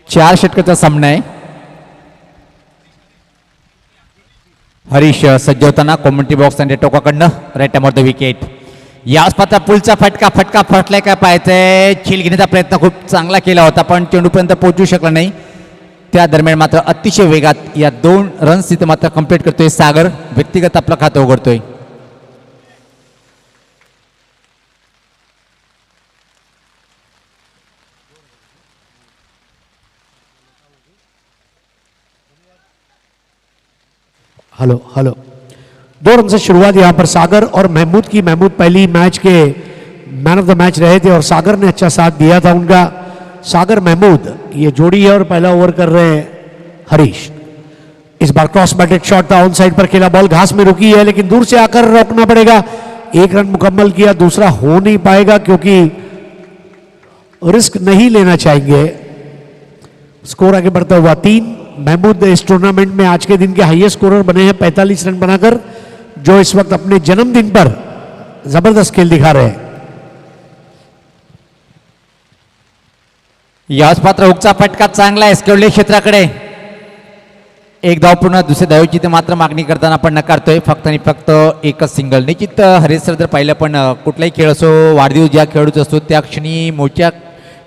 4 षटकाचा सामना आहे. हरीश सज्ज होताना कॉमेंट्री बॉक्स आणि टोकाकडनं राईट द विकेट. याच पात्र पुलचा फटका फटलाय काय पाहायचंय. झेल घेण्याचा प्रयत्न खूप चांगला केला होता पण चेंडूपर्यंत पोहोचू शकला नाही. त्या दरम्यान मात्र अतिशय वेगात या 2 रन्स तिथे मात्र कंप्लीट करतोय सागर. व्यक्तिगत आपलं खातं उघडतोय. हेलो 2 रन से शुरुआत यहाँ पर सागर और महमूद की. महमूद पहली match K man of the match रहे थे और सागर ने अच्छा साथ दिया था उनका. सागर महमूद ये जोड़ी है और पहला ओवर कर रहे हैं हरीश. इस बार क्रॉस बैटेड शॉट था, ऑन साइड पर खेला बॉल घास में रुकी है लेकिन दूर से आकर रोकना पड़ेगा. 1 रन मुकम्मल किया, दूसरा हो नहीं पाएगा क्योंकि रिस्क नहीं लेना चाहेंगे. स्कोर आगे बढ़ता हुआ 3. महमूद इस टूर्नामेंट में आज के दिन के हाईएस्ट स्कोरर बने हैं 45 रन बनाकर, जो इस वक्त अपने जन्मदिन पर जबरदस्त खेल दिखा रहे हैं. याच पात्र हुकचा फटका चांगला आहे स्केवले क्षेत्राकडे. एक धाव पूर्ण, दुसरे धावेची ते मात्र मागणी करताना आपण नकारतोय. फक्त आणि फक्त एकच सिंगल. निश्चित हरीश सर जर पाहिलं पण कुठलाही खेळ असो, वाढदिवस ज्या खेळाडूचा असतो त्या क्षणी मोठ्या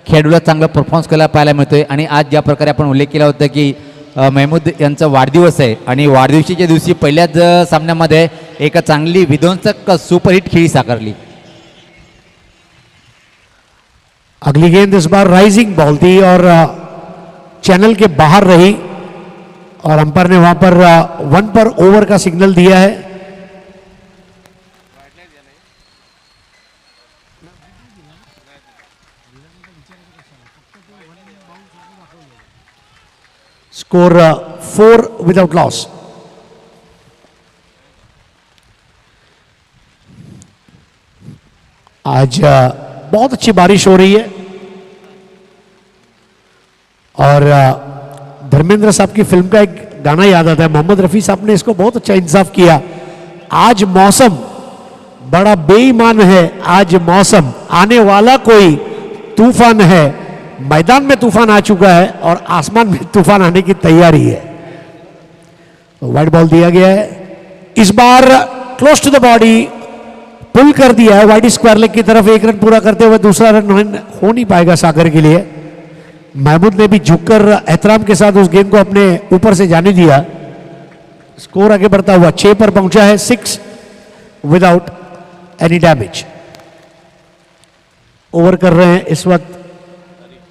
खेळाडूला चांगला परफॉर्मन्स करायला पाहायला मिळतोय. आणि आज ज्या प्रकारे आपण उल्लेख केला होता की महमूद यांचा वाढदिवस आहे आणि वाढदिवशीच्या दिवशी पहिल्याच सामन्यामध्ये एक चांगली विध्वंसक सुपरहिट खेळी साकारली. अगली गेंद इस बार राइजिंग बॉल थी और चैनल के बाहर रही और अंपायर ने वहां पर 1 पर ओवर का सिग्नल दिया है. Score 4 without loss. आज बहुत अच्छी बारिश हो रही है और धर्मेंद्र साहब की फिल्म का एक गाना याद आता है. मोहम्मद रफी साहब ने इसको बहुत अच्छा इंसाफ किया. आज मौसम बड़ा बेईमान है, आज मौसम आने वाला कोई तूफान है. मैदान में तूफान आ चुका है और आसमान में तूफान आने की तैयारी है. वाइड बॉल दिया गया है. इस बार क्लोज टू द बॉडी पुल कर दिया है वाइड स्क्वायर लेग की तरफ. 1 रन पूरा करते हुए दूसरा रन हो नहीं पाएगा सागर के लिए. महमूद ने भी झुककर एहतराम के साथ उस गेंद को अपने ऊपर से जाने दिया. स्कोर आगे बढ़ता हुआ 6 पर पहुंचा है. 6 विदाउट एनी डैमेज. ओवर कर रहे हैं इस वक्त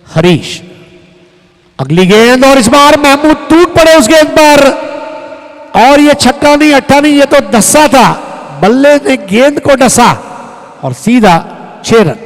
हरीश. अगली गेंद और इस बार महमूद टूट पड़े उस गेंद पर और ये छक्का नहीं, अट्ठा नहीं, ये तो दस्सा था. बल्ले ने गेंद को डसा और सीधा 6 रन.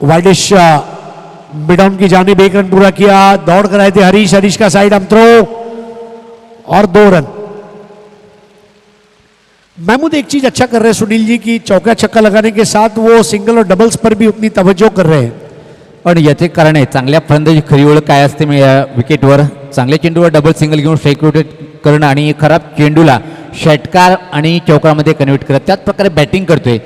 वाइडिश मिड ऑन की जानिब 1 रन पूरा किया. दौड़ कर आए थे हरीश. हरीश का साइड हम थ्रो और 2 रन. महमूद एक चीज अच्छा कर रहे हैं सुनील जी की, चौका छक्का लगाने के साथ वो सिंगल और डबल्स पर भी उतनी तवज्जो कर रहे हैं. पण याचे कारण आहे चांगल्या फलंदाजी खरी ओळख काय असते विकेटवर. चांगल्या चेंडूवर डबल सिंगल घेऊन स्ट्राईक रोटेट करणं आणि खराब चेंडूला षटकार आणि चौकारामध्ये कन्व्हर्ट करत त्याच प्रकारे बॅटिंग करतोय.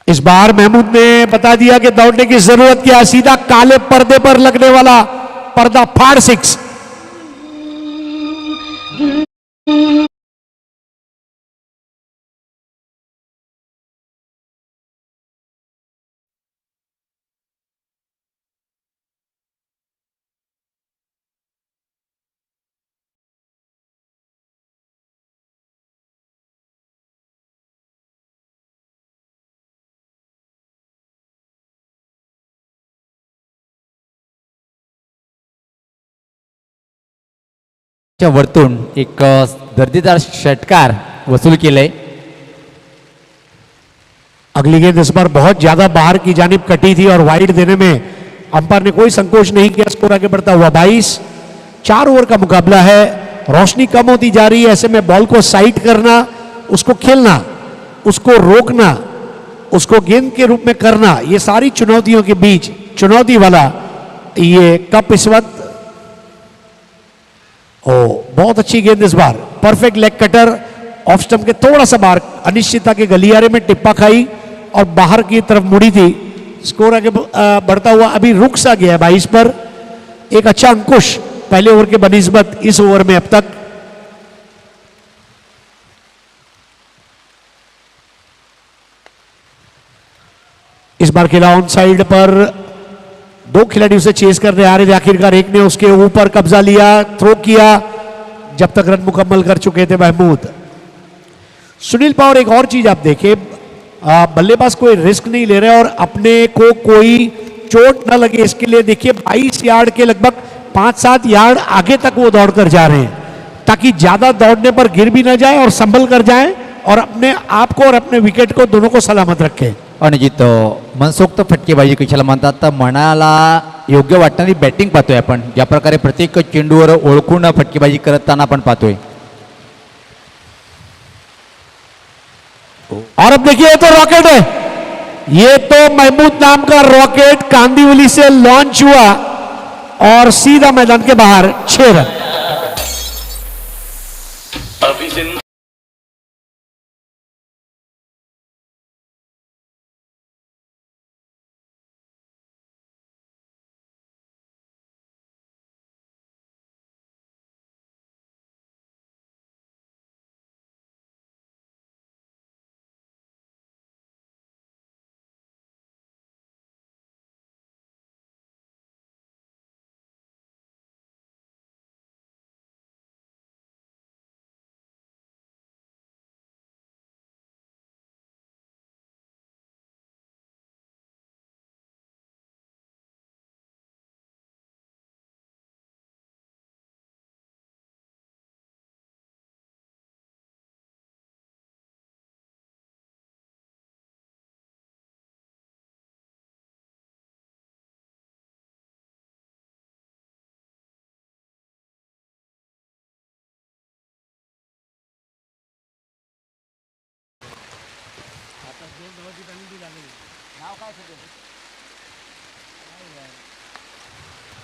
इस बार महमूद ने बता दिया कि दौड़ने की जरूरत क्या, सीधा काले पर्दे पर लगने वाला पर्दा फाड़ 6. वरतून एक दर्जेदार षटकार वसूल केलंय. अगली गेंद इस बार बहुत ज्यादा बाहर की जानिब कटी थी और वाइड देने में अंपायर ने कोई संकोच नहीं किया. स्कोर आगे बढ़ता हुआ 22. 4 ओवर का मुकाबला है, रोशनी कम होती जा रही है. ऐसे में बॉल को साइड करना, उसको खेलना, उसको रोकना, उसको गेंद के रूप में करना, ये सारी चुनौतियों के बीच चुनौती वाला ये कप इस वक्त. ओ बहुत अच्छी गेंद इस बार, perfect leg cutter, off stump के थोड़ा सा बाहर, अनिश्चितता के गलियारे में टिप्पा खाई और बाहर की तरफ मुड़ी थी. स्कोर आगे बढ़ता हुआ अभी रुक सा गया है 22 पर. एक अच्छा अंकुश पहले ओवर के बनिस्बत इस ओवर में अब तक. इस बार खेला ऑन साइड पर, 2 खिलाड़ी उसे चेस करने आ रहे थे. आखिरकार एक ने उसके ऊपर कब्जा लिया, थ्रो किया, जब तक रन मुकम्मल कर चुके थे महमूद. सुनील पवार, एक और चीज आप देखिए, बल्लेबाज कोई रिस्क नहीं ले रहे और अपने को कोई चोट न लगे इसके लिए देखिए 22 यार्ड के लगभग 5-7 यार्ड आगे तक वो दौड़कर जा रहे हैं ताकि ज्यादा दौड़ने पर गिर भी ना जाए और संभल कर जाए और अपने आप को और अपने विकेट को दोनों को सलामत रखे. आणि जिथं मनसोक्त फटकेबाजी कशाला म्हणतात तर मनाला योग्य वाटणारी बॅटिंग पाहतोय आपण. ज्या प्रकारे प्रत्येक चेंडूवर ओळखून फटकेबाजी करताना आपण पाहतोय. और अब देखिए ये तो रॉकेट है, ये तो महमूद नाम का रॉकेट कांदिवली से लॉन्च हुआ और सीधा मैदान के बाहर 6 रन.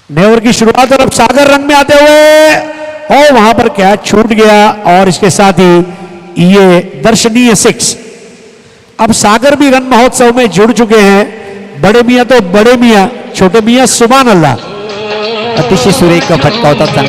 नए ओवर की शुरुआत और अब सागर रन में आते हुए और वहां पर कैच छूट गया और इसके साथ ही ये दर्शनीय 6. अब सागर भी रन महोत्सव में जुड़ चुके हैं. बड़े मियां तो बड़े मियां, छोटे मियां सुभान अल्लाह. अतिशय सुरेख फटका होता.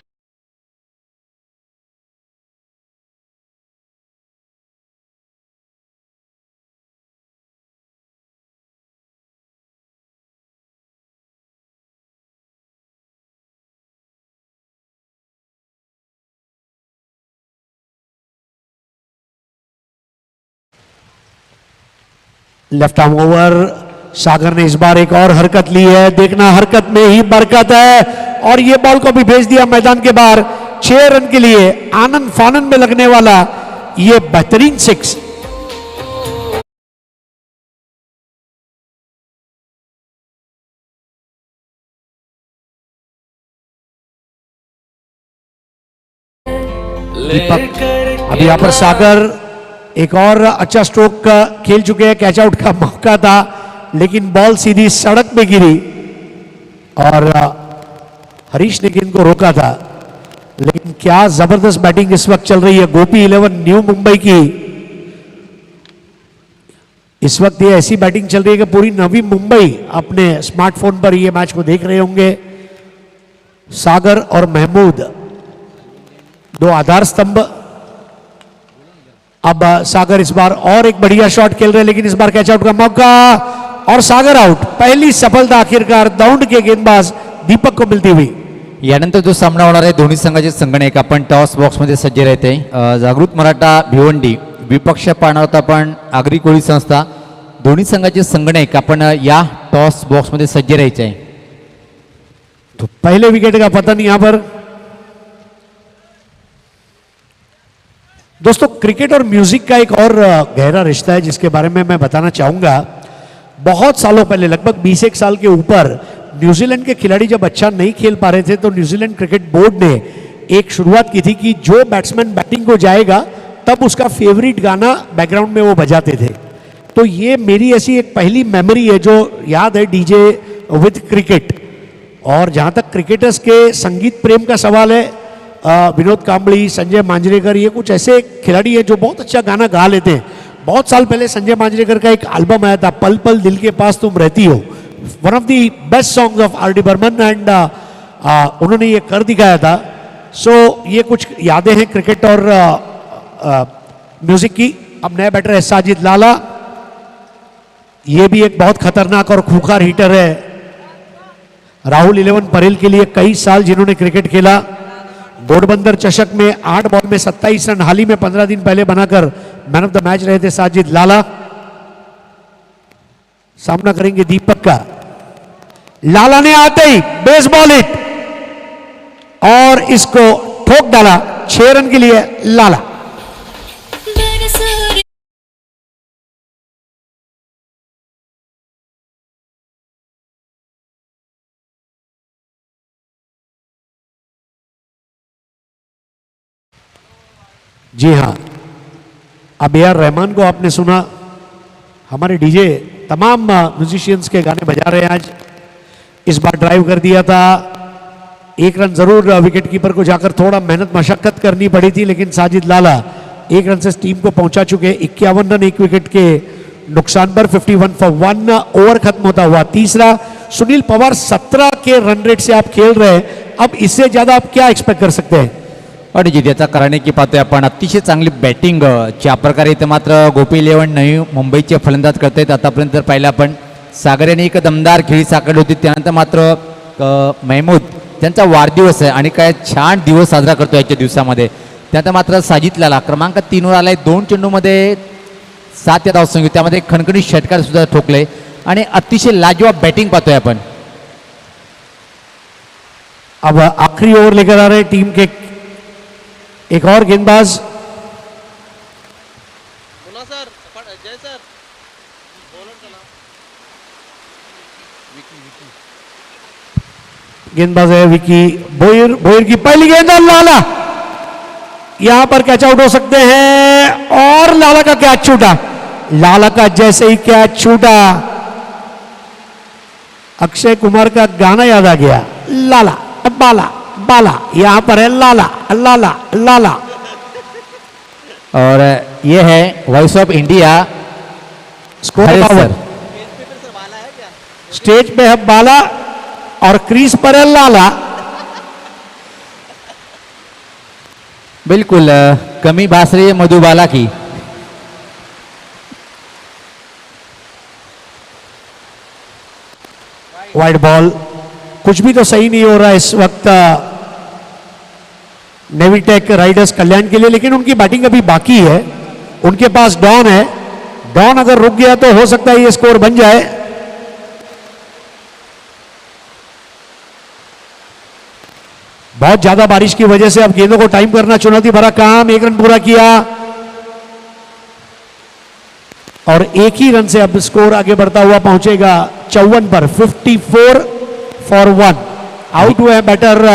लेफ्ट आर्म ओवर, सागर ने इस बार एक और हरकत ली है. देखना हरकत में ही बरकत है और ये बॉल को भी भेज दिया मैदान के बाहर. 6 रन के लिए आनंद फानन में लगने वाला ये बेहतरीन 6. दीपक, अभी यहां पर सागर एक और अच्छा स्ट्रोक खेल चुके हैं. कैच आउट का मौका था लेकिन बॉल सीधी सड़क पे गिरी और हरीश ने गेंद को रोका था. लेकिन क्या जबरदस्त बैटिंग इस वक्त चल रही है गोपी 11 न्यू मुंबई की। इस वक्त ये ऐसी बैटिंग चल रही है कि पूरी नवी मुंबई अपने स्मार्टफोन पर ये मैच को देख रहे होंगे। सागर और महमूद दो आधार स्तंभ। अब सागर इस बार और एक बढ़िया शॉट खेल रहे हैं, लेकिन इस बार कैच आउट का मौका और सागर आउट। पहली सफलता आखिरकार दौंड के गेंदबाज दीपक को मिलती हुई। यानंतर जो सामना होणार आहे दोन्ही संघाचे संगणक आपण टॉस बॉक्समध्ये सज्ज राहते. जागृत मराठा भिवंडी विपक्ष पाहणार होता पण आगरी कोळी संस्था. दोन्ही संघाचे संगणक आपण या टॉस बॉक्समध्ये सज्ज राहायचे आहे. तो पहले विकेट का पतन यहां पर। दोस्तों क्रिकेट और म्यूजिक का एक और गहरा रिश्ता है जिसके बारे में मैं बताना चाहूंगा। बहुत सालों पहले, लगभग 20 साल के ऊपर, न्यूजीलैंड के खिलाड़ी जब अच्छा नहीं खेल पा रहे थे तो न्यूजीलैंड क्रिकेट बोर्ड ने एक शुरुआत की थी कि जो बैट्समैन बैटिंग को जाएगा तब उसका फेवरेट गाना बैकग्राउंड में वो बजाते थे। तो ये मेरी ऐसी एक पहली मेमोरी है जो याद है डीजे विद क्रिकेट। और जहां तक क्रिकेटर्स के संगीत प्रेम का सवाल है, विनोद कांबड़ी, संजय मांजरेकर, ये कुछ ऐसे खिलाड़ी हैं जो बहुत अच्छा गाना गा लेते हैं। बहुत साल पहले संजय मांजरेकर का एक एल्बम आया था, पल पल दिल के पास तुम रहती हो, one of the best songs of R D Burman, and उन्होंने ये कर दिखाया था। सो ये कुछ यादें हैं क्रिकेट और म्यूजिक की। अब नया बैटर है साजिद लाला, ये भी एक बहुत खतरनाक और खूंखार हिटर है। राहुल 11 परेल के लिए कई साल जिन्होंने क्रिकेट खेला। घोड़बंदर चषक में 8 बॉल में 27 रन हाल ही में 15 दिन पहले बनाकर मैन ऑफ द मैच रहे थे साजिद लाला। सामना करेंगे दीपक का। लाला ने आते ही बेसबॉल हिट और इसको ठोक डाला। 6 रन के लिए लाला। जी हाँ, अब ए आर रहमान को आपने सुना। हमारे डीजे तमाम म्यूजिशियंस के गाने बजा रहे हैं आज। इस बार ड्राइव कर दिया था, 1 रन जरूर विकेट कीपर को जाकर थोड़ा मेहनत मशक्कत करनी पड़ी थी, लेकिन साजिद लाला 1 रन से टीम को पहुंचा चुके। 51 रन 1 विकेट के नुकसान पर 51 फॉर 1 ओवर खत्म होता हुआ तीसरा। सुनील पवार 17 के रन रेट से आप खेल रहे हैं, अब इससे ज्यादा आप क्या एक्सपेक्ट कर सकते हैं? आणि जिद्याचा करणे की पाहतोय आपण अतिशय चांगली बॅटिंग च्या प्रकारे इथे मात्र गोपी 11 नवी मुंबईचे फलंदाज करतायत. आतापर्यंत जर पाहिलं आपण सागर यांनी एक दमदार खेळी साकारली होती, त्यानंतर मात्र महमूद त्यांचा वाढदिवस आहे आणि काय छान दिवस साजरा करतो याच्या दिवसामध्ये. त्यानंतर मात्र साजिद लाला क्रमांक 3 वर आलाय. 2 चेंडूमध्ये 7 या धावसंख्या, त्यामध्ये खणखणीत षटकार सुद्धा ठोकले आणि अतिशय लाजवाब बॅटिंग पाहतोय आपण. अब आखिरी ओवर लेकर आ रहे टीम के एक और गेंदबाज। बोला सर, जय सर, बॉलर चला। गेंदबाज है विकी बोयर। बोयर की पहली गेंद और लाला यहां पर कैच आउट हो सकते हैं और लाला का कैच छूटा। लाला का जैसे ही कैच छूटा अक्षय कुमार का गाना याद आ गया, लाला बाला बाला। यहां पर है लाला लाला लाला। और ये है voice of India score Harish Pawar. Sir. Stage पे है बाला और क्रीज पर है लाला। बिल्कुल कमी भास रही है मधुबाला की. वाइड बॉल, कुछ भी तो सही नहीं हो रहा है इस वक्त नेवीटेक राइडर्स कल्याण के लिए, लेकिन उनकी बैटिंग अभी बाकी है। उनके पास डॉन है, डॉन अगर रुक गया तो हो सकता है ये स्कोर बन जाए। बहुत ज्यादा बारिश की वजह से अब गेंदों को टाइम करना चुनौती भरा काम। 1 रन पूरा किया और 1 ही रन से अब स्कोर आगे बढ़ता हुआ पहुंचेगा 54 पर। 54 फॉर 1। आउट हुए बैटर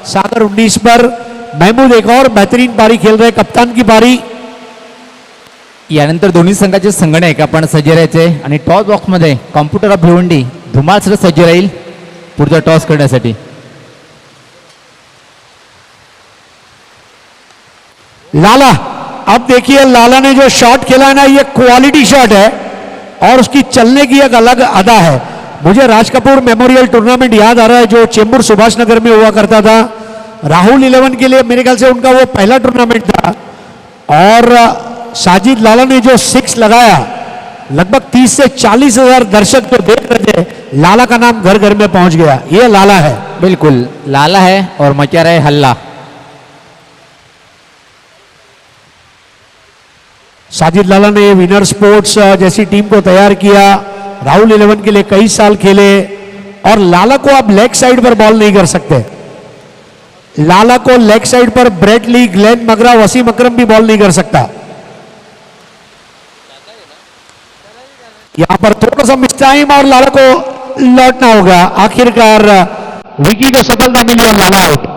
सागर 19 पर। महमूद एक और बेहतरीन पारी खेल रहे, कप्तान की पारी। यानंतर दोन्ही संघाचे संगणक आपण सज्ज राहायचे आणि टॉस बॉक्समध्ये कॉम्प्युटर ऑफ भिवंडी धुमाळ सज्ज राहील पुढचा टॉस करण्यासाठी. लाला, अब देखिए लाला ने जो शॉट खेला है ना, ये क्वालिटी शॉट है और उसकी चलने की एक अलग अदा है। मुझे राज कपूर मेमोरियल टूर्नामेंट याद आ रहा है जो चेंबूर सुभाष नगर में हुआ करता था। राहुल 11 के लिए मेरे ख्याल से उनका वो पहला टूर्नामेंट था और साजिद लाला ने जो 6 लगाया, लगभग 30 से 40 हजार दर्शक तो देख रहे थे, लाला का नाम घर घर में पहुंच गया। ये लाला है, बिल्कुल लाला है और मचा रहा है हल्ला। साजिद लाला ने विनर स्पोर्ट्स जैसी टीम को तैयार किया, राहुल 11 के लिए कई साल खेले और लाला को आप लेग साइड पर बॉल नहीं कर सकते। लाला को लेग साइड पर ब्रेट ली, ग्लेन मगरा, वसीम अकरम भी बॉल नहीं कर सकता। यहां पर थोड़ा सा मिस टाइम और लाला को लौटना होगा। आखिरकार विकी को सफलता मिली और लाला आउट।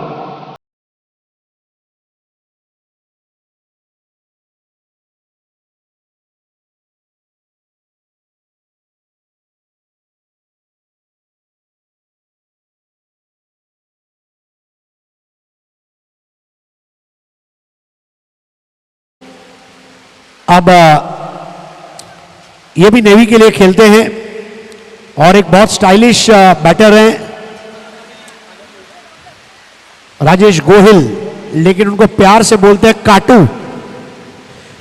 अब ये भी नेवी के लिए खेलते हैं और एक बहुत स्टाइलिश बैटर हैं राजेश गोहिल, लेकिन उनको प्यार से बोलते हैं काटू,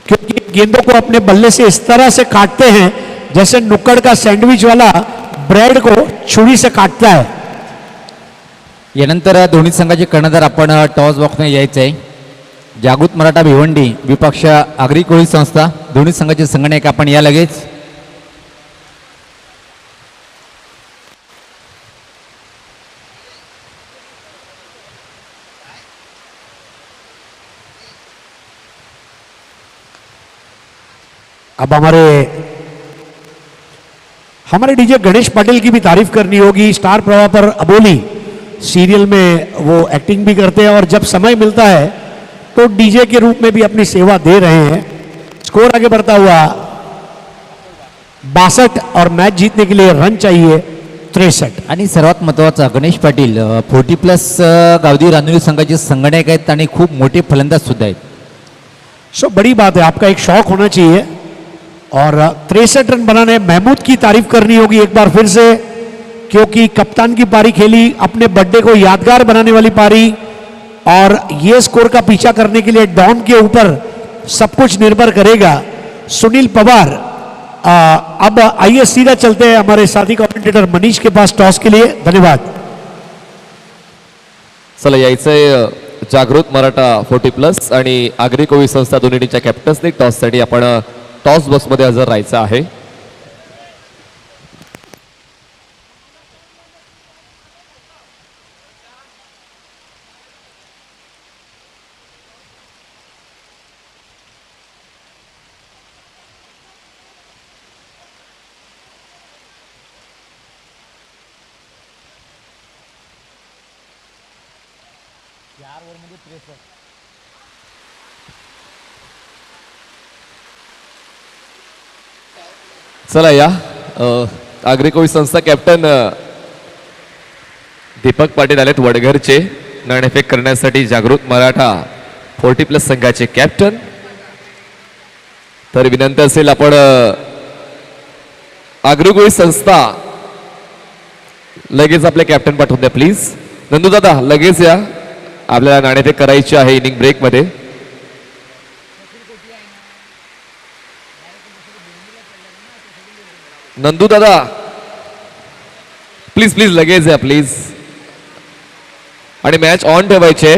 क्योंकि गेंदों को अपने बल्ले से इस तरह से काटते हैं जैसे नुक्कड़ का सैंडविच वाला ब्रेड को छुरी से काटता है। यानंतर दोन्ही संघाचे कर्णधार आपण टॉस बॉक्सने यायचं आहे। जागृत मराठा भिवंडी विपक्ष आगरी कोळी संस्था, दोन्ही संघाचे संगणक आपण या लगेच। अब हमारे डीजे गणेश पाटिल की भी तारीफ करनी होगी। स्टार प्रवाह पर अबोली सीरियल में वो एक्टिंग भी करते हैं और जब समय मिलता है तो डीजे के रूप में भी अपनी सेवा दे रहे हैं। स्कोर आगे बढ़ता हुआ 62 और मैच जीतने के लिए रन चाहिए 63। आणि सर्वात महत्त्वाचा गणेश पाटील 40+ गावदी रानोली संघाचे संगणक आहेत आणि खूप मोठे फलंदाज सुद्धा आहेत। सो बड़ी बात है, आपका एक शौक होना चाहिए। और 63 रन बनाने महमूद की तारीफ करनी होगी एक बार फिर से, क्योंकि कप्तान की पारी खेली, अपने बर्थडे को यादगार बनाने वाली पारी, और ये स्कोर का पीछा करने के लिए डॉन के ऊपर सब कुछ निर्भर करेगा। सुनील पवार, अब आइए सीधा चलते हैं हमारे साथी कमेंटेटर मनीष के पास टॉस के लिए। धन्यवाद। चला यायचंय जागृत मराठा 40+ आणि आगरी कोळी संस्था दोन्ही टीमच्या कॅप्टन्सने टॉससाठी आपण टॉस बॉक्समध्ये हजर राहायचं आहे। चला या आगरी कोळी संस्था कॅप्टन दीपक पाटील आलेत वडघरचे नाणेफेक करण्यासाठी। जागृत मराठा 40+ संघाचे कॅप्टन, तर विनंती असेल आपण आगरी कोळी संस्था लगेच आपले कॅप्टन पाठवून द्या प्लीज। नंदू दादा लगेच या, आपल्याला नाणेफेक करायची आहे इनिंग ब्रेक मध्ये। नंदू दादा प्लीज प्लीज लगेच या प्लीज, आणि मॅच ऑन ठेवायचे।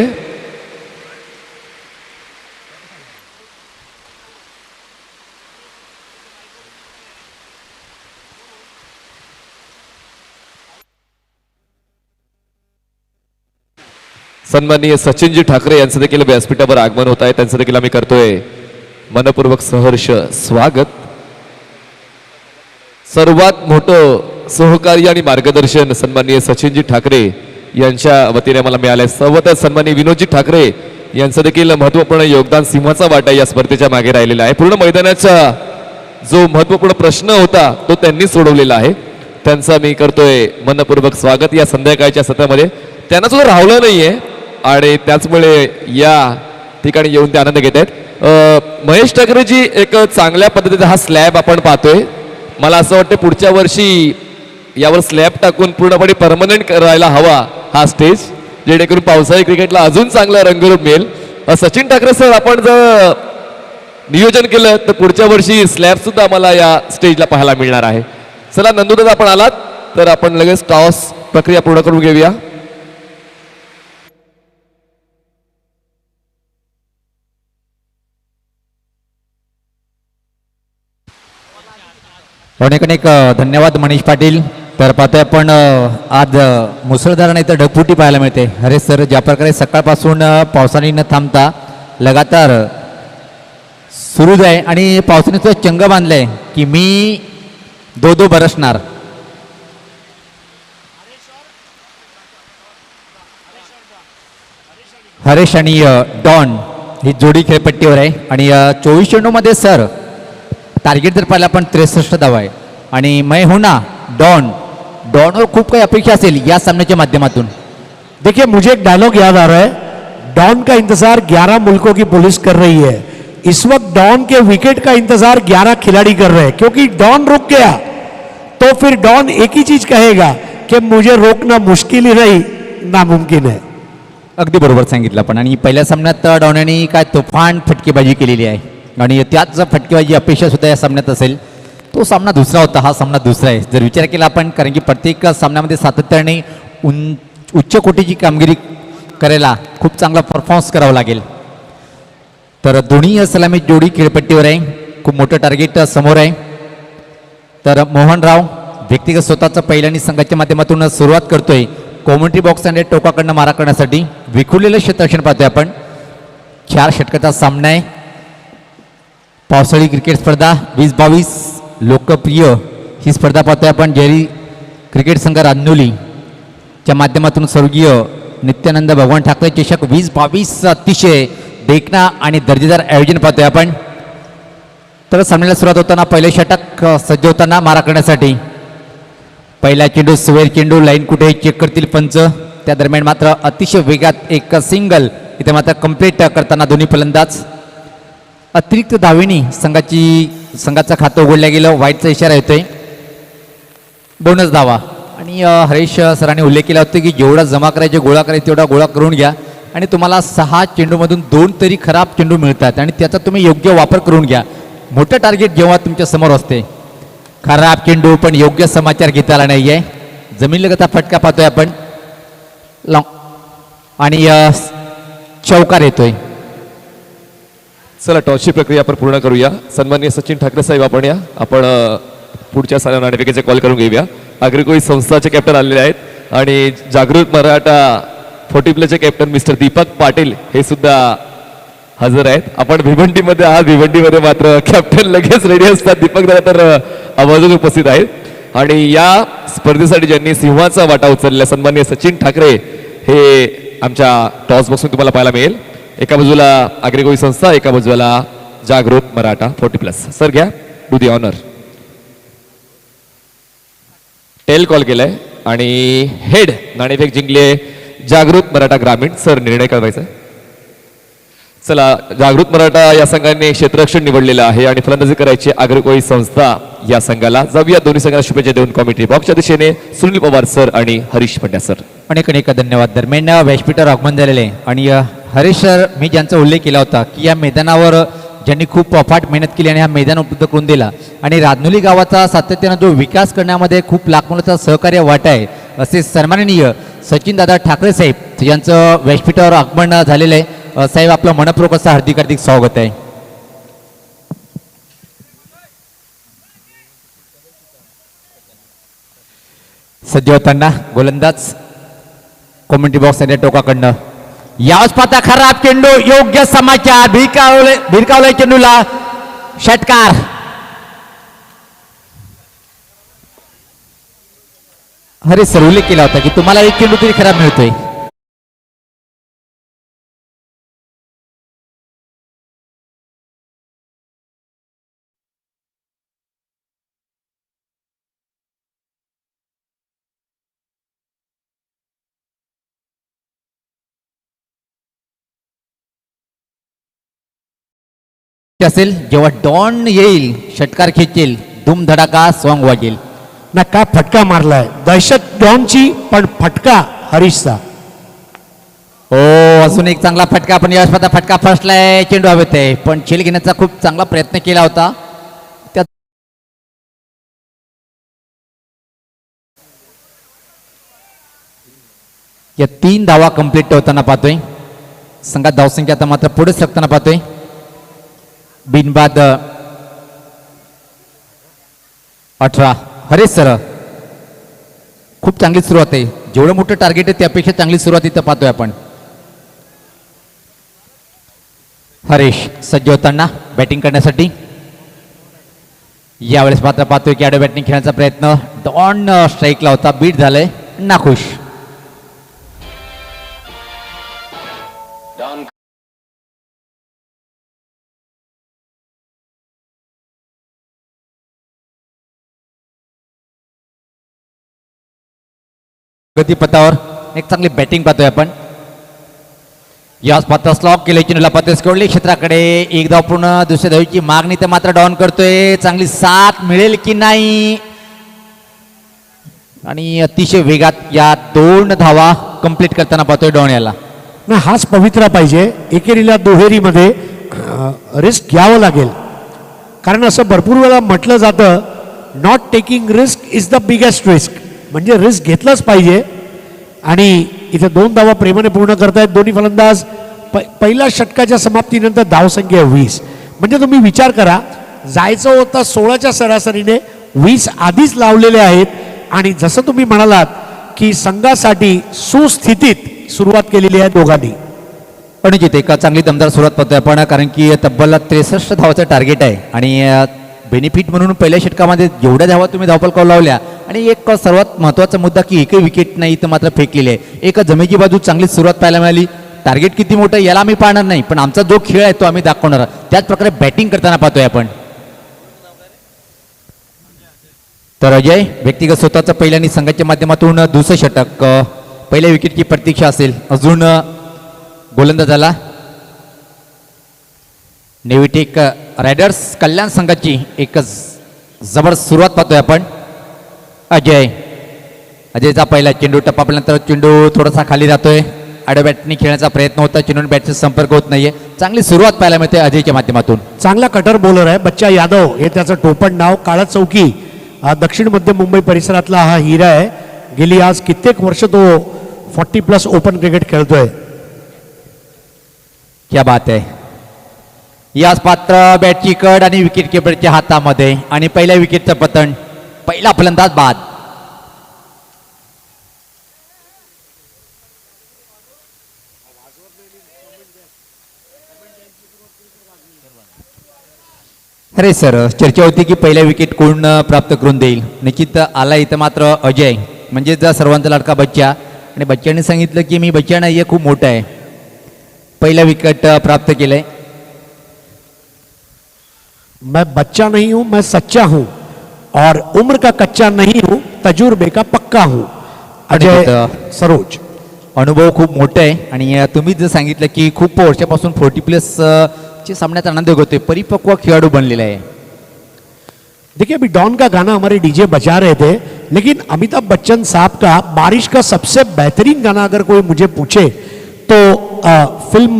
सन्माननीय सचिनजी ठाकरे यांचं देखील व्यासपीठावर आगमन होत आहे, त्यांचं देखील आम्ही करतोय मनपूर्वक सहर्ष स्वागत। सर्वात मोठं सहकार्य आणि मार्गदर्शन सन्माननीय सचिनजी ठाकरे यांच्या वतीने मला मिळाले। सोबतच सन्माननीय विनोदजी ठाकरे यांचं देखील महत्त्वपूर्ण योगदान, सिंहाचा वाटा या स्पर्धेच्या मागे राहिलेला आहे। पूर्ण मैदानाचा जो महत्त्वपूर्ण प्रश्न होता तो त्यांनी सोडवलेला आहे, त्यांचा मी करतोय मनपूर्वक स्वागत या संध्याकाळच्या सत्रामध्ये। त्यांना सुद्धा राहलं नाहीये आणि त्याचमुळे या ठिकाणी येऊन ते आनंद घेत आहेत. महेश ठाकरेजी एक चांगल्या पद्धतीचा हा स्लॅब आपण पाहतोय. मला असं वाटतं पुढच्या वर्षी यावर स्लॅब टाकून पूर्णपणे परमनंट करायला हवा हा स्टेज, जेणेकरून पावसाळी क्रिकेटला अजून चांगला रंगरूप मिळेल. सचिन ठाकरे सर, आपण जर नियोजन केलं तर पुढच्या वर्षी स्लॅब सुद्धा आम्हाला या स्टेजला पाहायला मिळणार आहे. चला नंदुदादा, आपण आलात तर आपण लगेच टॉस प्रक्रिया पूर्ण करून घेऊया. अनेक अनेक धन्यवाद मनीष पाटील. तर पाहतोय आपण आज मुसळधार नाही तर ढगफुटी पाहायला मिळते. अरे सर, ज्या प्रकारे सकाळपासून पावसाने न थांबता लगातार सुरूच आहे आणि पावसाने तो चंग बांधलाय की मी दो बरसणार. हरेश आणि डॉन ही जोडी खेळपट्टीवर आहे आणि 24 चेंडूमध्ये सर टार्गेट जर पाहिलं आपण 63 धावा आहे आणि मैं हूं ना डॉनवर खूप काही अपेक्षा असेल या सामन्याच्या माध्यमातून. देखिए, मुझे एक डायलॉग याद आ रहा है, डॉन का इंतजार 11 मुल्कों की पुलिस कर रही है. इस वक्त डॉन के विकेट का इंतजार 11 खिलाड़ी कर रहे हैं, क्योंकि डॉन रुक गया तो फिर डॉन एक ही चीज कहेगा कि मुझे रोकना मुश्किल ही नहीं, नामुमकिन है. अगदी बरोबर सांगितलं आपण. आणि पहिल्या सामन्यात डॉननी काय तुफान फटकेबाजी केलेली आहे आणि त्याच फटकेबाजी अपेक्षा सुद्धा या सामन्यात असेल. तो सामना दुसरा होता, हा सामना दुसरा आहे जर विचार केला आपण, कारण की प्रत्येक सामन्यामध्ये सातत्याने उच्च कोटीची कामगिरी करायला खूप चांगला परफॉर्मन्स करावा लागेल. तर दोन्ही सलामी जोडी खेळपट्टीवर आहे. खूप मोठं टार्गेट समोर आहे. तर मोहनराव व्यक्तिगत स्वतःचा पहिल्यानी संघाच्या माध्यमातून सुरुवात करतोय. कॉमेंट्री बॉक्स आणि टोकाकडनं मारा करण्यासाठी विखुरलेलं क्षेत्ररक्षण पाहतोय आपण. 4 षटकाचा सामना आहे. पावसाळी क्रिकेट स्पर्धा 2022 लोकप्रिय ही स्पर्धा पाहतोय आपण. जैरी क्रिकेट संघ रांजनोलीच्या माध्यमातून स्वर्गीय नित्यानंद भगवान ठाकरे चषक 2022 अतिशय देखणा आणि दर्जेदार आयोजन पाहतोय आपण. तर सामन्याला सुरुवात होताना पहिले षटक सज्ज होताना मारा करण्यासाठी पहिला चेंडू स्वेर चेंडू, लाईन कुठे चेक करतील पंच. त्या दरम्यान मात्र अतिशय वेगात एक सिंगल इथे मात्र कंप्लीट करताना दोन्ही फलंदाज. अतिरिक्त धावेनी संघाचं खातं उघडलं गेलं. वाईटचा इशारा येतोय. बोनस धावा. आणि हरेश सरांनी उल्लेख केला होता की जेवढा जमा करायचे गोळा करायचे तेवढा गोळा करून घ्या आणि तुम्हाला 6 चेंडूमधून 2 तरी खराब चेंडू मिळतात आणि त्याचा तुम्ही योग्य वापर करून घ्या. मोठं टार्गेट जेव्हा तुमच्या समोर असते, खराब चेंडू पण योग्य समाचार घेता आला नाही आहे. जमीनलगतचा फटका पाहतोय आपण आणि चौकार येतोय. चला टॉसची प्रक्रिया आपण पूर्ण करूया. सन्माननीय सचिन ठाकरे साहेब, आपण पुढच्या साला नाणेफेकीचे कॉल करून घेऊया. अग्रकोई संस्थाचे कॅप्टन आलेले आहेत आणि जागृत मराठा 40 प्लेचे कॅप्टन मिस्टर दीपक पाटील हे सुद्धा हजर आहेत. आपण भिवंडीमध्ये आहात, भिवंडीमध्ये मात्र कॅप्टन लगेच रेडी असतात. दीपक दादा तर आवाजून उपस्थित आहेत आणि या स्पर्धेसाठी ज्यांनी सिंहाचा वाटा उचलला सन्माननीय सचिन ठाकरे हे आमच्या टॉस बॉक्समध्ये तुम्हाला पाहायला मिळेल. एका बाजूला अग्रकोई संस्था, एका बाजूला जागृत मराठा 40+. सर घ्या, डू दी ऑनर. टेल कॉल केलाय आणि हेड नाणेफेक जिंकले जागृत मराठा ग्रामीण. सर निर्णय करायचा आहे. चला, जागृत मराठा या संघाने क्षेत्ररक्षण निवडलेलं आहे आणि फलंदाजी करायची अग्रकोई संस्था या संघाला. जाऊया दोन्ही संघाला शुभेच्छा देऊन कॉमेंट्री बॉक्सच्या दिशेने सुनील पवार सर आणि हरीश पंड्या सर. अनेक अनेक धन्यवाद. दरम्यान व्यासपीठावर आगमन झालेले आहे आणि हरीश सर, मी ज्यांचा उल्लेख केला होता की या मैदानावर ज्यांनी खूप अफाट मेहनत केली आणि हा मैदान उपलब्ध करून दिला आणि राजनोली गावाचा सातत्यानं जो विकास करण्यामध्ये खूप लाखमोलाचं सहकार्य वाट आहे, असे सन्माननीय सचिनदादा ठाकरे साहेब यांचं व्यासपीठावर आगमन झालेलं आहे. साहेब, आपलं मनपूर्वक असं हार्दिक हार्दिक स्वागत आहे. सज्ज होताना गोलंदाज कॉमेंट्री बॉक्स मध्ये टोकाकडनं याच पाहता खराब चेंडू, योग्य समाचार, भिरकावले चेंडूला षटकार. अरे सर, उल्लेख केला होता की तुम्हाला एक चेंडू तरी खराब मिळतोय. असेल जेव्हा डॉन येईल षटकार खेचेल धूमधडाका सॉंग वाजेल. ना काय फटका मारलाय, दहशत डॉनची पण फटका हरीशचा. हो अजून एक चांगला फटका पण यावेळेस आता फटका फसलाय. चेंडू हवेत आहे पण झेल घेण्याचा खूप चांगला प्रयत्न केला होता. त्या या 3 धावा कंप्लीट होताना पाहतोय. संघात धावसंख्या आता मात्र पुढे सरकताना पाहतोय. बिनबाद 18. हरेश सर खूप चांगली सुरुवात आहे. जेवढं मोठं टार्गेट आहे त्यापेक्षा चांगली सुरुवात इथं पाहतोय आपण. हरेश सज्ज होताना बॅटिंग करण्यासाठी. यावेळेस मात्र पाहतोय की आडो बॅटिंग खेळण्याचा प्रयत्न डॉन स्ट्राईकला होता. बीट झालंय नाखुश. गतीपथावर एक चांगली बॅटिंग पाहतोय आपण. याच पात्र स्लॉक केले चेंडूला पाहतोय स्कोरली क्षेत्राकडे. एक धाव पूर्ण दुसऱ्या धावीची मागणी तर मात्र डाऊन करतोय. चांगली साथ मिळेल की नाही आणि अतिशय वेगात या 2 धावा कंप्लीट करताना पाहतोय डॉन याला. ना हाच पवित्रा पाहिजे. एकेरीला दुहेरीमध्ये रिस्क घ्यावं लागेल, कारण असं भरपूर वेळा म्हटलं जातं not taking risk is the biggest risk. म्हणजे रिस्क घेतलंच पाहिजे. आणि इथे 2 धावा प्रेमाने पूर्ण करतायत दोन्ही फलंदाज. पहिल्या षटकाच्या समाप्तीनंतर धावसंख्या 20. म्हणजे तुम्ही विचार करा, जायचं होतं 16च्या सरासरीने 20 आधीच लावलेले आहेत. आणि जसं तुम्ही म्हणालात की संघासाठी सुस्थितीत सुरुवात केलेली आहे दोघांनी. अनुजित एक चांगली दमदार सुरुवात पाहतोय आपण, कारण की तब्बल 63 धावाचं टार्गेट आहे. आणि बेनिफिट म्हणून पहिल्या षटकामध्ये जेवढ्या धावा तुम्ही धावफलकावर लावल्या आणि एक सर्वात महत्त्वाचा मुद्दा की एकही विकेट नाही तर मात्र फेकलेली आहे. एक जमेची बाजू चांगली सुरुवात पाहायला मिळाली. टार्गेट किती मोठं याला आम्ही पाहणार नाही, पण आमचा जो खेळ आहे तो आम्ही दाखवणार. त्याच प्रकारे बॅटिंग करताना पाहतोय आपण. तर अजय व्यक्तिगत स्वतःचं पहिल्या आणि संघाच्या माध्यमातून दुसरं षटक. पहिल्या विकेटची प्रतीक्षा असेल. अजून गोलंदाजाला नेव्हिटेक रायडर्स कल्याण संघाची एक जबरदस्त सुरुवात पाहतोय आपण. अजयचा पहिला चेंडू टप्पाल्यानंतर चेंडू थोडासा खाली जातोय. आडव्या बॅटने खेळण्याचा प्रयत्न होता. चेंडू बॅटचा संपर्क होत नाहीये. चांगली सुरुवात पाहायला मिळते अजयच्या माध्यमातून. चांगला कटर बॉलर आहे बच्चा यादव, हे त्याचं टोपण नाव. काळा चौकी दक्षिण मध्य मुंबई परिसरातला हा हिरा आहे. गेली आज कित्येक वर्ष तो 40+ ओपन क्रिकेट खेळतोय. क्या बात आहे. याच पात्र बॅटची कड आणि विकेट किपरच्या हातामध्ये आणि पहिल्या विकेटचं पतन. पहिला फलंदाज बाद. अरे सर चर्चा होती की पहिल्या विकेट कोण प्राप्त करून देईल. निश्चित आला इथं मात्र अजय, म्हणजे जर सर्वांचा लाडका बच्चा. आणि बच्चाने सांगितलं की मी बच्चा नाही आहे, खूप मोठा आहे. पहिला विकेट प्राप्त केलंय. मैं बच्चा नहीं हूं, मैं सच्चा हूं और उम्र का कच्चा नहीं हूं, तजुर्बे का पक्का हूं. अजय सरोज. अनुभव खूप मोठा आहे. आणि तुम्ही जर सांगितलं की खूप वर्षापासून 40+ चे सामन्यात आनंद होते. परिपक्व खेळाडू बनलेला आहे. देखिए अभी डॉन का गाना हमारे डीजे बजा रहे थे, लेकिन अमिताभ बच्चन साहब का बारिश का सबसे बेहतरीन गाना अगर कोई मुझे पूछे तो फिल्म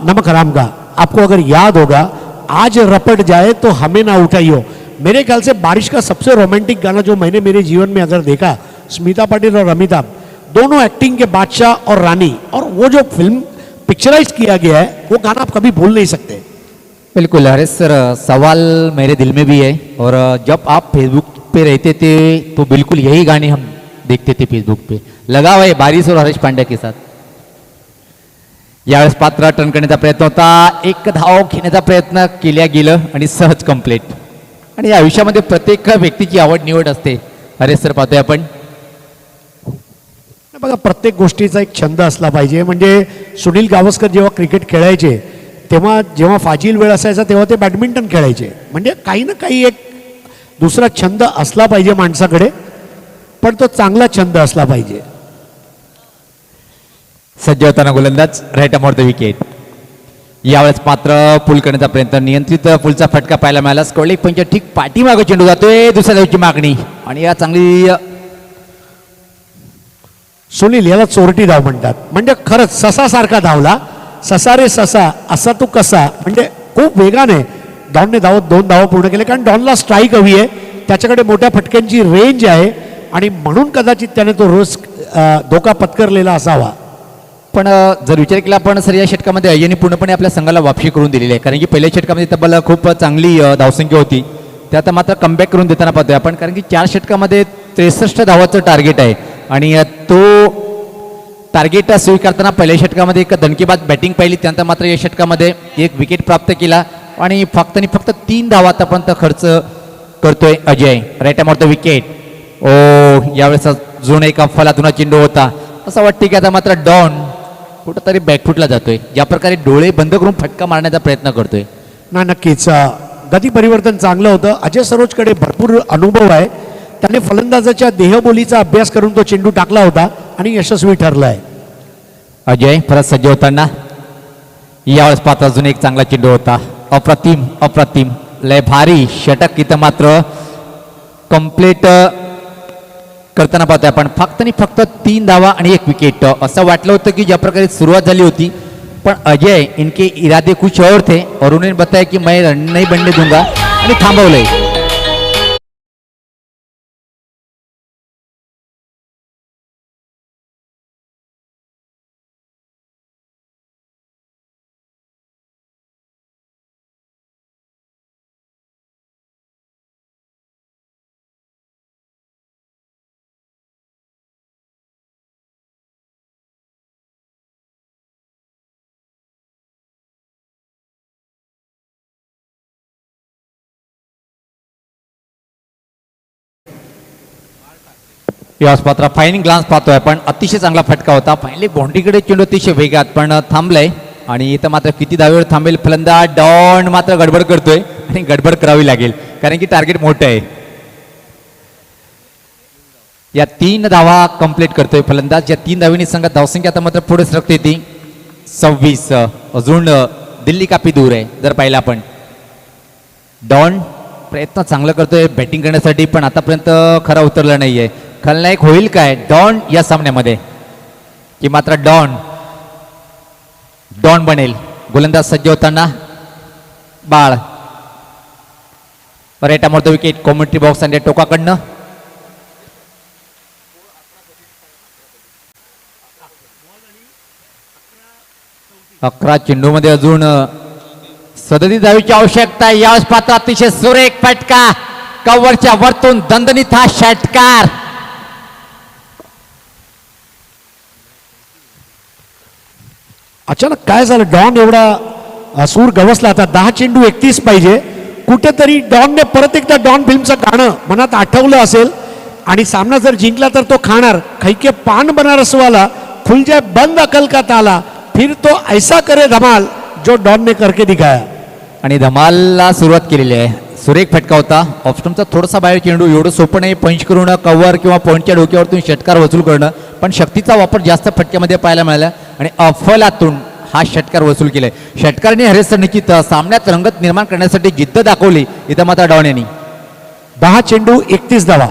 नमक हराम का, आपको अगर याद होगा, आज रपट जाए तो हमें ना उठाइयो. मेरे ख्याल से बारिश का सबसे रोमांटिक गाना जो मैंने मेरे जीवन में अगर देखा, स्मिता पाटिल और अमिताभ दोनों एक्टिंग के बादशाह और रानी, और वो जो फिल्म पिक्चराइज किया गया है वो गाना आप कभी भूल नहीं सकते. बिल्कुल हरेश सर, सवाल मेरे दिल में भी है. और जब आप फेसबुक पे रहते थे तो बिल्कुल यही गाने हम देखते थे फेसबुक पे. लगा हुआ है बारिश और हरीश पांड्या के साथ. यावेळेस पात्र टर्न करण्याचा प्रयत्न होता. एक धाव घेण्याचा प्रयत्न केल्या गेलं आणि सहज कंप्लीट. आणि या आयुष्यामध्ये प्रत्येक व्यक्तीची आवड निवड असते. हरेश सर पाहतोय आपण. बघा प्रत्येक गोष्टीचा एक छंद असला पाहिजे. म्हणजे सुनील गावस्कर जेव्हा क्रिकेट खेळायचे तेव्हा जेव्हा फाजील वेळ असायचा तेव्हा ते बॅडमिंटन खेळायचे. म्हणजे काही ना काही एक दुसरा छंद असला पाहिजे माणसाकडे, पण तो चांगला छंद असला पाहिजे. सज्ज होताना गोलंदाज राईट अमोर द विकेट. यावेळेस मात्र पुल करण्याचा प्रयत्न, नियंत्रित पुलचा फटका पाहायला मिळाला. स्कोरलेग पॉईंटच्या ठीक पाठीमागे चेंडू जातोय. दुसऱ्या धावेची मागणी आणि या चांगली सुनील याला चोरटी धाव म्हणतात. म्हणजे खरंच ससासारखा धावला. ससा रे ससा असा तू कसा, म्हणजे खूप वेगाने डॉनने धावत 2 धावा पूर्ण केले. कारण डॉनला स्ट्राईक हवी आहे, त्याच्याकडे मोठ्या फटक्यांची रेंज आहे आणि म्हणून कदाचित त्याने तो रिस्क धोका पत्करलेला असावा. पण जर विचार केला आपण सर या षटकामध्ये अय्यरने पूर्णपणे आपल्या संघाला वापशी करून दिलेली आहे. कारण की पहिल्या षटकामध्ये तब्बल खूप चांगली धावसंख्या होती, त्यात मात्र कमबॅक करून देताना पाहतोय आपण. कारण की 4 षटकामध्ये 63 धावाचं टार्गेट आहे आणि तो टार्गेट स्वीकारताना पहिल्या षटकामध्ये एक दणकेबाज बॅटिंग पाहिली, त्यानंतर मात्र या षटकामध्ये 1 विकेट प्राप्त केला आणि फक्त 3 धावा आतापर्यंत खर्च करतोय अजय. राईट मारतो द विकेट. ओ यावेळेस अजून एक फलातुना चेंडू होता. असं वाटतं की आता मात्र डॉन कुठंतरी बॅकफुटला जातोय. ज्या प्रकारे डोळे बंद करून फटका मारण्याचा प्रयत्न करतोय. ना नक्कीच गती परिवर्तन चांगलं होतं. अजय सरोजकडे भरपूर अनुभव आहे. त्याने फलंदाजाच्या देहबोलीचा अभ्यास करून तो चेंडू टाकला होता आणि यशस्वी ठरला आहे. अजय परत सज्ज होताना यावेळेस पाहत अजून एक चांगला चेंडू होता. अप्रतिम अप्रतिम लय भारी षटक इथं मात्र कंप्लीट करताना पाहतोय आपण. फक्त 3 धावा आणि 1 विकेट. असं वाटलं होतं की ज्या प्रकारे सुरुवात झाली होती, पण अजय इनके इरादे कुछ और थे और उन्होंने बताया कि मैं रन नहीं बनने दूंगा आणि थांबवलंय. यावेळेस पात्र फाईन ग्लान्स पाहतोय आपण. अतिशय चांगला फटका होता. फायनली बाउंड्रीकडे चेंडू अतिशय वेगात पण थांबलाय आणि इथं मात्र किती धावेवर थांबेल फलंदाज. डॉन मात्र गडबड करतोय आणि गडबड करावी लागेल कारण की टार्गेट मोठं आहे. या 3 धावा कंप्लीट करतोय फलंदाज. या 3 धावांनी संघात धावसंख्या आता मात्र पुढे सरकते ती 26. अजून दिल्ली काफी दूर आहे. जर पाहिलं आपण डॉन प्रयत्न चांगला करतोय बॅटिंग करण्यासाठी, पण आतापर्यंत खरा उतरला नाहीये. खलनायक होईल काय डॉन या सामन्यामध्ये की मात्र डॉन बनेल. गोलंदाज सज्ज होताना बाळ रेटा मारतो विकेट. कॉमेंट्री बॉक्स आणि टोकाकडनं अकरा चेंडूमध्ये अजून 37 धावेची आवश्यकता. यावेळेस पात्र अतिशय सुरेख फटका कव्हरच्या वरतून दणदणीत हा षटकार. अचानक काय झालं, डॉन एवढा सूर गवसला. आता 10 चेंडू 31 पाहिजे. कुठेतरी डॉनने परत एकदा डॉन फिल्मचं गाणं मनात आठवलं असेल आणि सामना जर जिंकला तर तो खाणार. खैके पान बनारसवाला खुल जाए बंद अकल का ताला, फिर तो ऐसा करे धमाल जो डॉन ने करके दिखाया. आणि धमालला सुरुवात केलेली आहे. सुरेख फटका होता. ऑफस्टमचा थोडासा बाहेर चेंडू. एवढं सोपं नाही पंच करून कव्हर किंवा पॉईंटच्या डोक्यावरतून षटकार वसूल करणं, पण शक्तीचा वापर जास्त फटक्यामध्ये पाहायला मिळाला आणि अफलातून हा षटकार वसूल केलाय. षटकाराने हरेस निश्चित सामन्यात रंगत निर्माण करण्यासाठी जिद्द दाखवली इथं मात्र डॉन यांनी. 10 चेंडू 31 धावा.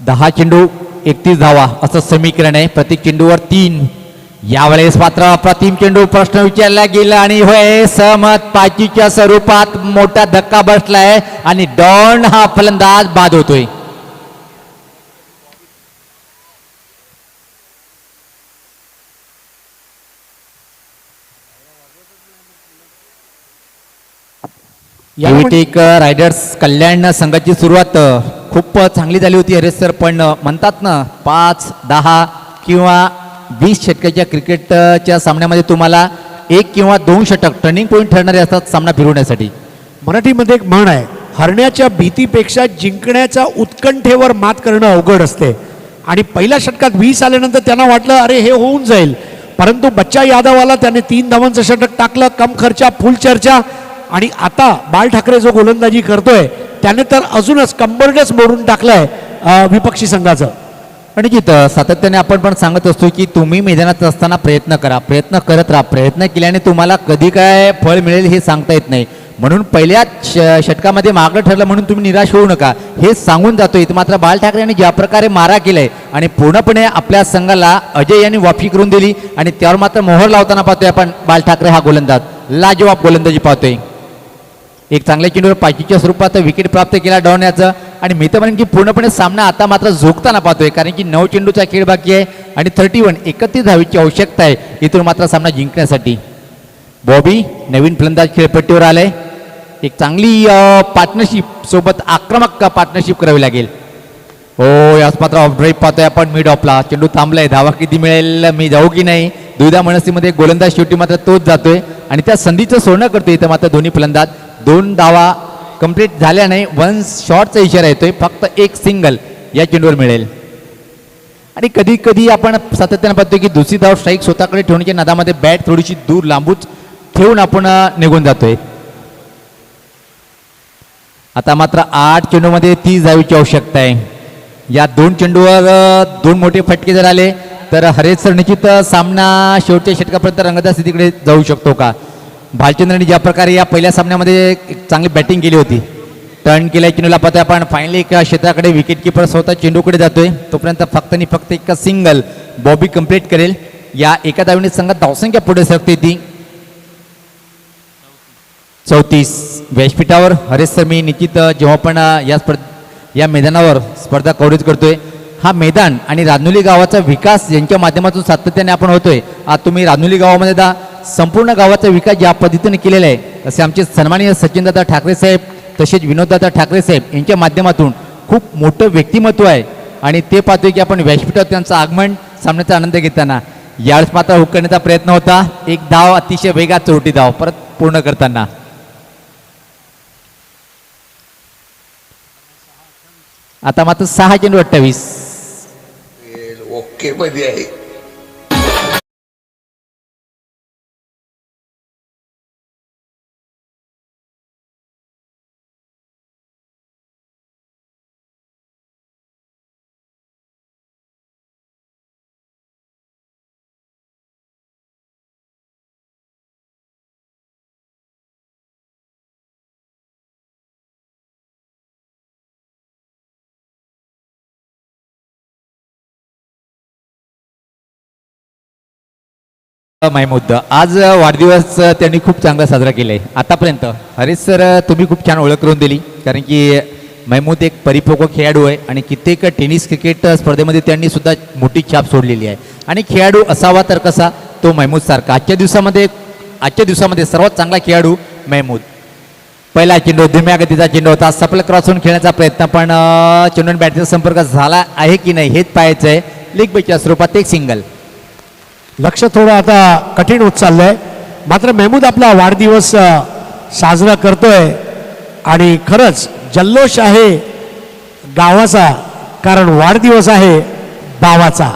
10 चेंडू 31 धावा असं समीकरण आहे. प्रत्येक चेंडूवर 3. यावेळेस मात्र अप्रतिम चेंडू. प्रश्न विचारला गेला आणि होय सहमत पाचीच्या स्वरूपात मोठा धक्का बसलाय आणि डॉन हा फलंदाज बाद होतोय. टेक रायडर्स कल्याण संघाची सुरुवात खूप चांगली झाली होती हरेश सर, पण म्हणतात ना 5, 10 किंवा 20 षटकाच्या क्रिकेटच्या सामन्यामध्ये तुम्हाला 1 किंवा 2 षटक टर्निंग पॉईंट ठरणारे असतात सामना फिरवण्यासाठी. मराठीमध्ये एक म्हण आहे, हरण्याच्या भीतीपेक्षा जिंकण्याच्या उत्कंठेवर मात करणं अवघड असते. आणि पहिल्या षटकात 20 आल्यानंतर त्यांना वाटलं अरे हे होऊन जाईल, परंतु बच्चा यादव आला, त्याने 3 धावांचं षटक टाकलं. कम खर्चा फुल चर्चा. आणि आता बाळ ठाकरे जो गोलंदाजी करतोय त्याने तर अजूनच कंबरडच मोडून टाकलाय विपक्षी संघाचं. आणि जिथं सातत्याने आपण पण सांगत असतो की तुम्ही मैदानात असताना प्रयत्न करा, प्रयत्न करत राहा. प्रयत्न केल्याने तुम्हाला कधी काय फळ मिळेल हे सांगता येत नाही. म्हणून पहिल्या षटकामध्ये मागं ठरलं म्हणून तुम्ही निराश होऊ नका हे सांगून जातो. इथं मात्र बाल ठाकरे यांनी ज्या प्रकारे मारा केलाय आणि पूर्णपणे आपल्या संघाला अजय यांनी वापशी करून दिली आणि त्यावर मात्र मोहर लावताना पाहतोय आपण बाल ठाकरे हा गोलंदाज लाजवाब गोलंदाजी पाहतोय. एक चांगल्या चेंडूवर पाचीच्या स्वरूपात विकेट प्राप्त केला डाऊन याचं आणि मी तर म्हणेन की पूर्णपणे सामना आता मात्र झोकताना पाहतोय कारण की 9 चेंडूचा खेळ बाकी आहे आणि 31 धावेची आवश्यकता आहे इथून मात्र सामना जिंकण्यासाठी. बॉबी नवीन फलंदाज खेळपट्टीवर आलाय. एक चांगली पार्टनरशिप सोबत आक्रमक पार्टनरशिप करावी लागेल. हो याच मात्र ऑफ ड्राईव्ह पाहतोय आपण मिड ऑफला. चेंडू थांबलाय. धावा किती मिळेल मी जाऊ की नाही दुविधा मनस्थितीमध्ये गोलंदाज शेवटी मात्र तोच जातोय आणि त्या संधीचं सोनं करतोय इथं मात्र दोन्ही फलंदाज. 2 धावा कंप्लीट झाल्या नाही. 1 शॉटचा इशारा येतोय. फक्त एक सिंगल या चेंडूवर मिळेल आणि कधी कधी आपण सातत्याने पाहतोय की दुसरी धाव स्ट्राईक स्वतःकडे ठेवण्याच्या नादामध्ये बॅट थोडीशी दूर लांबूच ठेवून आपण निघून जातोय. आता मात्र 8 चेंडूमध्ये 30 धावेची आवश्यकता आहे. या 2 चेंडूवर 2 मोठे फटके जर आले तर हरेश सर निश्चित सामना शेवटच्या षटकापर्यंत रंगत स्थितीकडे जाऊ शकतो का. भालचंद्रने ज्या प्रकारे या पहिल्या सामन्यामध्ये चांगली बॅटिंग केली होती टर्न केल्या चेंडूला पाहतोय आपण फायनली एका क्षेत्राकडे विकेट किपर स्वतः चेंडूकडे जातोय तोपर्यंत फक्त आणि फक्त एक सिंगल बॉबी कंप्लीट करेल. या एका धावेने संघात धावसंख्या पुढे सरकते ती 34. व्यासपीठावर हरेश सर मी निश्चित जेव्हा पण या मैदानावर स्पर्धा कव्हरेज करतोय हा मैदान आणि राजनुली गावाचा विकास यांच्या माध्यमातून सातत्याने आपण होतोय. आज तुम्ही राजनुली गावामध्ये संपूर्ण गावाचा विकास ज्या पद्धतीने केलेला आहे असे आमचे सन्माननीय सचिनदादा ठाकरे साहेब तसेच विनोददादा ठाकरे साहेब यांच्या माध्यमातून खूप मोठं व्यक्तिमत्व आहे आणि ते पाहतोय की आपण व्यासपीठावर त्यांचं आगमन सामन्याचा आनंद घेताना. यावेळेस मात्र हुक करण्याचा प्रयत्न होता. एक धाव अतिशय वेगात चोरटी धाव परत पूर्ण करताना. आता मात्र 6 चेंडू 28. ओके मध्ये आहे. महमूद आज वाढदिवस त्यांनी खूप चांगला साजरा केला आहे आतापर्यंत. हरीश सर तुम्ही खूप छान ओळख करून दिली कारण की महमूद एक परिपक्व खेळाडू आहे आणि कित्येक टेनिस क्रिकेट स्पर्धेमध्ये त्यांनी सुद्धा मोठी छाप सोडलेली आहे आणि खेळाडू असावा तर कसा तो महमूद सारखा. आजच्या दिवसामध्ये सर्वात चांगला खेळाडू महमूद. पहिला चेंडू धीम्या गतीचा चेंडू होता. सफल क्रॉसहून खेळण्याचा प्रयत्न पण चेंडून बॅटचा संपर्क झाला आहे की नाही हेच पाहायचं आहे. लीग बॅचच्या स्वरूपात एक सिंगल. लक्ष थोडं आता कठीण होत चाललंय मात्र महमूद आपला वाढदिवस साजरा करतोय आणि खरंच जल्लोष आहे गावाचा कारण वाढदिवस आहे भावाचा.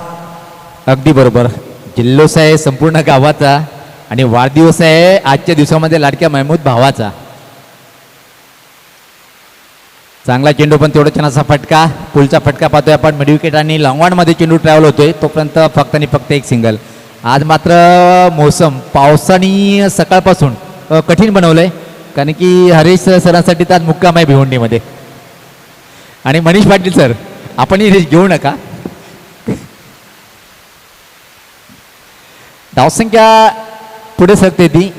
अगदी बरोबर. जल्लोष आहे संपूर्ण गावाचा आणि वाढदिवस आहे आजच्या दिवसामध्ये लाडक्या महमूद भावाचा. चांगला चेंडू पण तेवढा छानसा फटका. पुलचा फटका पाहतोय आपण मिड विकेट आणि लॉंगॉनमध्ये चेंडू ट्रॅव्हल होतोय तोपर्यंत फक्त आणि फक्त एक सिंगल. आज मात्र मोसम पावसाने सकाळपासून कठीण बनवलंय कारण की हरीश सरांसाठी तर आज मुक्काम आहे भिवंडीमध्ये आणि मनीष पाटील सर आपणही रेस घेऊ नका. धावसंख्या पुढे सरते ती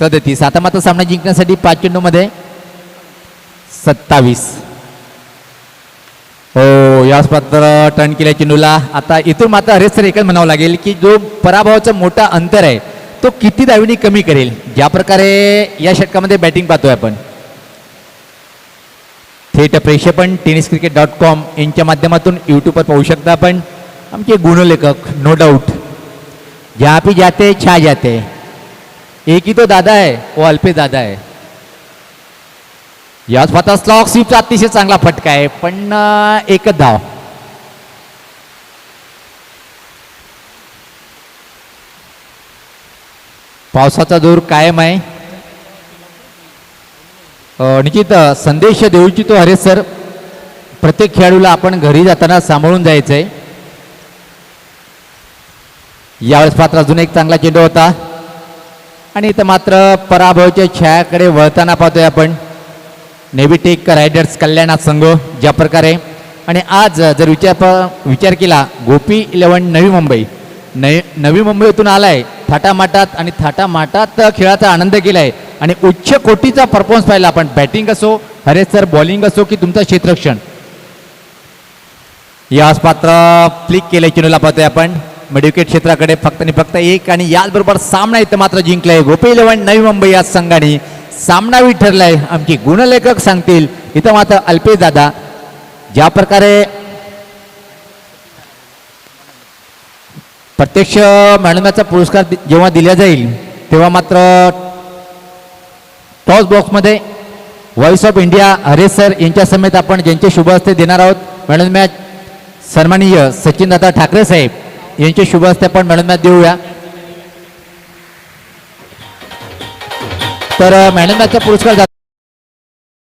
37. आता मात्र सामना जिंकण्यासाठी 5 चेंडूमध्ये 27. हो याच मात्र टर्न केल्या चेंडूला. आता इथून मात्र हरेश सर एकच म्हणावं लागेल की जो पराभवाचा मोठा अंतर आहे तो किती धावेनी कमी करेल. ज्या प्रकारे या षटकामध्ये बॅटिंग पाहतोय आपण थेट प्रेक्षेपण tenniscricket.com यांच्या माध्यमातून यूट्यूबवर पाहू शकता आपण. आमचे गुणलेखक नो डाऊट जहाँ भी जाते छा जाते. एक ही तो दादा है वो अल्पेश दादा है. याच स्वतः स्लॉक स्वीपचा अतिशय चांगला फटका आहे पण एकच धाव. पावसाचा जोर कायम आहे. निश्चित संदेश देऊ इच्छितो हरेश सर प्रत्येक खेळाडूला आपण घरी जाताना सांभाळून जायचंय. यावेळेस मात्र अजून एक चांगला चेंडू होता आणि इथं मात्र पराभवाच्या छायाकडे वळताना पाहतोय आपण नेव्हिटेक रायडर्स कल्याण संघ ज्या प्रकारे. आणि आज जर विचार केला गोपी 11 नवी मुंबई नवी मुंबईतून आलाय थाटामाटात आणि थाटामाटात खेळाचा आनंद केलाय आणि उच्च कोटीचा परफॉर्मन्स पाहिला आपण. बॅटिंग असो हरेश सर बॉलिंग असो की तुमचं क्षेत्ररक्षण. यास पात्र फ्लिक केलंय चेंडूला पाहतोय आपण मिडविकेट क्षेत्राकडे फक्त आणि फक्त एक. आणि याचबरोबर सामना इथं मात्र जिंकलाय गोपी 11 नवी मुंबई या संघाने. सामनावी ठरलाय आमची गुणलेखक सांगतील. इथं मात्र अल्पेश दादा ज्या प्रकारे प्रत्यक्ष मॅनमॅनचा पुरस्कार जेव्हा दिला जाईल तेव्हा मात्र टॉस बॉक्समध्ये voice of India Haresh sir यांच्या समेत आपण ज्यांचे शुभ हस्ते देणार आहोत मॅन ऑफ मॅच सन्माननीय सचिनदादा ठाकरे साहेब यांचे शुभ हस्ते आपण मॅन ऑफ मॅच देऊया. तर मॅन ऑफ मॅचचा पुरस्कार